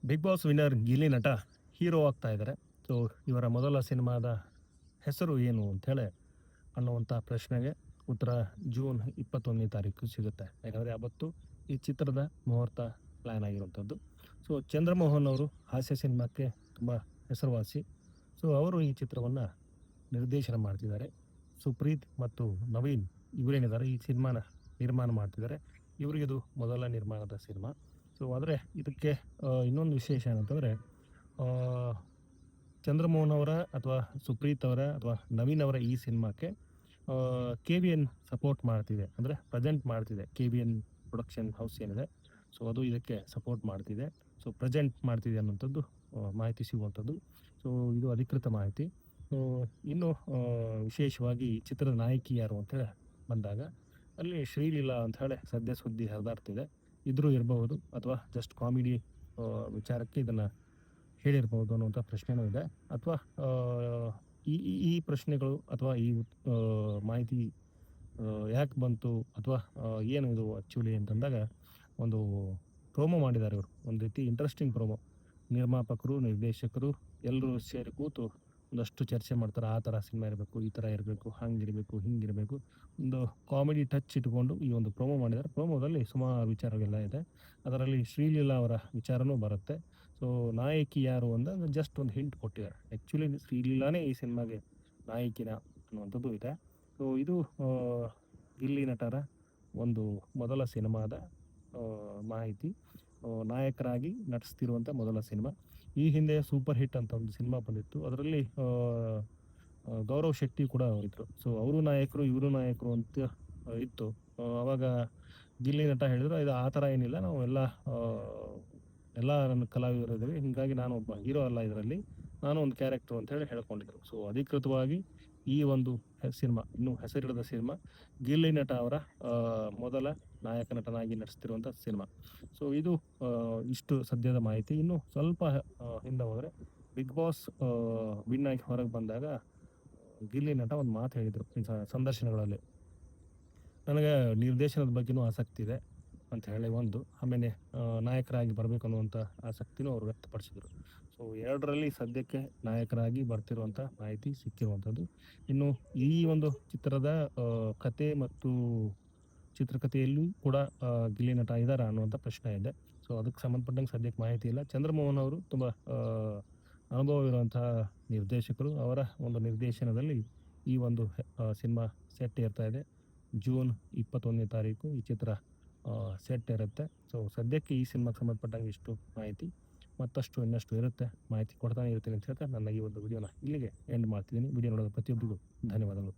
Big boss winner Gilli ನಟ hero ಆಗ್ತಾ ಇದ್ದಾರೆ. ಸೊ ಇವರ ಮೊದಲ ಸಿನಿಮಾದ ಹೆಸರು ಏನು ಅಂಥೇಳಿ ಅನ್ನುವಂಥ ಪ್ರಶ್ನೆಗೆ ಉತ್ತರ ಜೂನ್ 21ನೇ ತಾರೀಕು ಸಿಗುತ್ತೆ. ಯಾಕಂದರೆ ಅವತ್ತು ಈ ಚಿತ್ರದ ಮುಹೂರ್ತ ಪ್ಲ್ಯಾನ್ ಆಗಿರುವಂಥದ್ದು. ಸೊ ಚಂದ್ರಮೋಹನ್ ಅವರು ಹಾಸ್ಯ ಸಿನಿಮಾಕ್ಕೆ ತುಂಬ ಹೆಸರುವಾಸಿ. ಸೊ ಅವರು ಈ ಚಿತ್ರವನ್ನು ನಿರ್ದೇಶನ ಮಾಡ್ತಿದ್ದಾರೆ. ಸುಪ್ರೀತ್ ಮತ್ತು ನವೀನ್ ಇವರೇನಿದ್ದಾರೆ ಈ ಸಿನಿಮಾನ ನಿರ್ಮಾಣ ಮಾಡ್ತಿದ್ದಾರೆ. ಇವರಿಗಿದು ಮೊದಲ ನಿರ್ಮಾಣದ ಸಿನಿಮಾ. ಸೊ ಆದರೆ ಇದಕ್ಕೆ ಇನ್ನೊಂದು ವಿಶೇಷ ಏನಂತಂದರೆ ಚಂದ್ರಮೋಹನ್ ಅವರ ಅಥವಾ ಸುಪ್ರೀತ್ ಅವರ ಅಥವಾ ನವೀನ್ ಅವರ ಈ ಸಿನಿಮಾಕ್ಕೆ KVN ಸಪೋರ್ಟ್ ಮಾಡ್ತಿದೆ, ಅಂದರೆ ಪ್ರೆಸೆಂಟ್ ಮಾಡ್ತಿದೆ. KVN ಪ್ರೊಡಕ್ಷನ್ ಹೌಸ್ ಏನಿದೆ, ಸೊ ಅದು ಇದಕ್ಕೆ ಸಪೋರ್ಟ್ ಮಾಡ್ತಿದೆ. ಸೊ ಪ್ರೆಸೆಂಟ್ ಮಾಡ್ತಿದೆ ಅನ್ನೋಂಥದ್ದು ಮಾಹಿತಿ ಸಿಗುವಂಥದ್ದು. ಸೊ ಇದು ಅಧಿಕೃತ ಮಾಹಿತಿ. ಇನ್ನು ವಿಶೇಷವಾಗಿ ಈ ಚಿತ್ರದ ನಾಯಕಿ ಯಾರು ಅಂತೇಳಿ ಬಂದಾಗ ಅಲ್ಲಿ ಶ್ರೀಲೀಲಾ ಅಂತ ಹೇಳಿ ಸದ್ಯ ಸುದ್ದಿ ಹರಿದಾಡ್ತಿದೆ. ಇದ್ರೂ ಇರಬಹುದು ಅಥವಾ ಜಸ್ಟ್ ಕಾಮಿಡಿ ವಿಚಾರಕ್ಕೆ ಇದನ್ನು ಹೇಳಿರ್ಬೋದು ಅನ್ನುವಂಥ ಪ್ರಶ್ನೆನೂ ಇದೆ. ಅಥವಾ ಈ ಈ ಪ್ರಶ್ನೆಗಳು ಅಥವಾ ಈ ಮಾಹಿತಿ ಯಾಕೆ ಬಂತು ಅಥವಾ ಏನು ಇದು ಆ್ಯಕ್ಚುಲಿ ಅಂತಂದಾಗ ಒಂದು ಪ್ರೋಮೋ ಮಾಡಿದ್ದಾರೆ ಇವರು. ಒಂದು ರೀತಿ ಇಂಟ್ರೆಸ್ಟಿಂಗ್ ಪ್ರೋಮೋ. ನಿರ್ಮಾಪಕರು, ನಿರ್ದೇಶಕರು ಎಲ್ಲರೂ ಸೇರಿ ಕೂತು ಒಂದಷ್ಟು ಚರ್ಚೆ ಮಾಡ್ತಾರೆ. ಆ ಥರ ಸಿನಿಮಾ ಇರಬೇಕು, ಈ ಥರ ಇರಬೇಕು, ಹಂಗಿರಬೇಕು, ಹಿಂಗಿರಬೇಕು. ಒಂದು ಕಾಮಿಡಿ ಟಚ್ ಇಟ್ಕೊಂಡು ಈ ಒಂದು ಪ್ರೋಮೋ ಮಾಡಿದ್ದಾರೆ. ಪ್ರೋಮೋದಲ್ಲಿ ಸುಮಾರು ವಿಚಾರಗಳೆಲ್ಲ ಇದೆ. ಅದರಲ್ಲಿ ಶ್ರೀಲೀಲಾ ಅವರ ವಿಚಾರನೂ ಬರುತ್ತೆ. ಸೊ ನಾಯಕಿ ಯಾರು ಅಂದಾಗ ಜಸ್ಟ್ ಒಂದು ಹಿಂಟ್ ಕೊಟ್ಟಿದ್ದಾರೆ. ಆ್ಯಕ್ಚುಲಿ ಶ್ರೀಲೀಲಾನೇ ಈ ಸಿನಿಮಾಗೆ ನಾಯಕಿನ ಅನ್ನುವಂಥದ್ದು ಇದೆ. ಸೊ ಇದು ಗಿಲ್ಲಿ ನಟರ ಒಂದು ಮೊದಲ ಸಿನಿಮಾದ ಮಾಹಿತಿ. ನಾಯಕರಾಗಿ ನಟಿಸ್ತಿರುವಂಥ ಮೊದಲ ಸಿನಿಮಾ. ಈ ಹಿಂದೆ ಸೂಪರ್ ಹಿಟ್ ಅಂತ ಒಂದು ಸಿನಿಮಾ ಬಂದಿತ್ತು. ಅದರಲ್ಲಿ ಗೌರವ್ ಶೆಟ್ಟಿ ಕೂಡ ಅವರಿದ್ದರು. ಸೊ ಅವರು ನಾಯಕರು, ಇವರು ನಾಯಕರು ಅಂತ ಇತ್ತು. ಆವಾಗ ಗಿಲ್ಲಿ ನಟ ಹೇಳಿದ್ರು, ಇದು ಆ ಥರ ಏನಿಲ್ಲ, ನಾವು ಎಲ್ಲ ನನ್ನ ಕಲಾವಿದರಿದ್ದೀವಿ, ಹೀಗಾಗಿ ನಾನು ಒಬ್ಬ ಹೀರೋ ಅಲ್ಲ, ಇದರಲ್ಲಿ ನಾನು ಒಂದು ಕ್ಯಾರೆಕ್ಟರ್ ಅಂತ ಹೇಳಿ ಹೇಳ್ಕೊಂಡಿದ್ರು. ಸೊ ಅಧಿಕೃತವಾಗಿ ಈ ಒಂದು ಸಿನಿಮಾ, ಇನ್ನೂ ಹೆಸರಿಡದ ಸಿನಿಮಾ, ಗಿಲ್ಲಿ ನಟ ಅವರ ಮೊದಲ ನಾಯಕ ನಟನಾಗಿ ನಟಿಸ್ತಿರುವಂಥ ಸಿನಿಮಾ. ಸೊ ಇದು ಇಷ್ಟು ಸದ್ಯದ ಮಾಹಿತಿ. ಇನ್ನು ಸ್ವಲ್ಪ ಹಿಂದೆ ಹೋದರೆ ಬಿಗ್ ಬಾಸ್ ವಿನ್ ಆಗಿ ಹೊರಗೆ ಬಂದಾಗ ಗಿಲ್ಲಿ ನಟ ಒಂದು ಮಾತು ಹೇಳಿದರು ಸಂದರ್ಶನಗಳಲ್ಲಿ, ನನಗೆ ನಿರ್ದೇಶನದ ಬಗ್ಗೆನೂ ಆಸಕ್ತಿ ಇದೆ ಅಂತ ಹೇಳಿ ಒಂದು, ಆಮೇಲೆ ನಾಯಕರಾಗಿ ಬರಬೇಕು ಅನ್ನುವಂಥ ಆಸಕ್ತಿನೂ ಅವರು ವ್ಯಕ್ತಪಡಿಸಿದರು. ಸೊ ಎರಡರಲ್ಲಿ ಸದ್ಯಕ್ಕೆ ನಾಯಕರಾಗಿ ಬರ್ತಿರುವಂಥ ಮಾಹಿತಿ ಸಿಕ್ಕಿರುವಂಥದ್ದು. ಇನ್ನು ಈ ಒಂದು ಚಿತ್ರದ ಕತೆ ಮತ್ತು ಚಿತ್ರಕಥೆಯಲ್ಲೂ ಕೂಡ ಗಿಲ್ಲಿ ನಟ ಇದ್ದಾರಾ ಅನ್ನುವಂಥ ಪ್ರಶ್ನೆ ಇದೆ. ಸೊ ಅದಕ್ಕೆ ಸಂಬಂಧಪಟ್ಟಂಗೆ ಸದ್ಯಕ್ಕೆ ಮಾಹಿತಿ ಇಲ್ಲ. ಚಂದ್ರಮೋಹನ್ ಅವರು ತುಂಬ ಅನುಭವವಿರುವಂತಹ ನಿರ್ದೇಶಕರು. ಅವರ ಒಂದು ನಿರ್ದೇಶನದಲ್ಲಿ ಈ ಒಂದು ಸಿನಿಮಾ ಸೆಟ್ ಇರ್ತಾ ಇದೆ. ಜೂನ್ 21ನೇ ತಾರೀಕು ಈ ಚಿತ್ರ ಸೆಟ್ ಇರುತ್ತೆ. ಸೊ ಸದ್ಯಕ್ಕೆ ಈ ಸಿನಿಮಾಗೆ ಸಂಬಂಧಪಟ್ಟಂಗೆ ಇಷ್ಟು ಮಾಹಿತಿ. ಮತ್ತಷ್ಟು ಇನ್ನಷ್ಟು ಇರುತ್ತೆ, ಮಾಹಿತಿ ಕೊಡ್ತಾನೆ ಇರ್ತೀನಿ ಅಂತ ಹೇಳ್ತಾ ನನ್ನ ಈ ಒಂದು ವಿಡಿಯೋನ ಇಲ್ಲಿಗೆ ಎಂಡ್ ಮಾಡ್ತಿದ್ದೀನಿ. ವಿಡಿಯೋ ನೋಡೋದು ಪ್ರತಿಯೊಬ್ಬರಿಗೂ ಧನ್ಯವಾದಗಳು.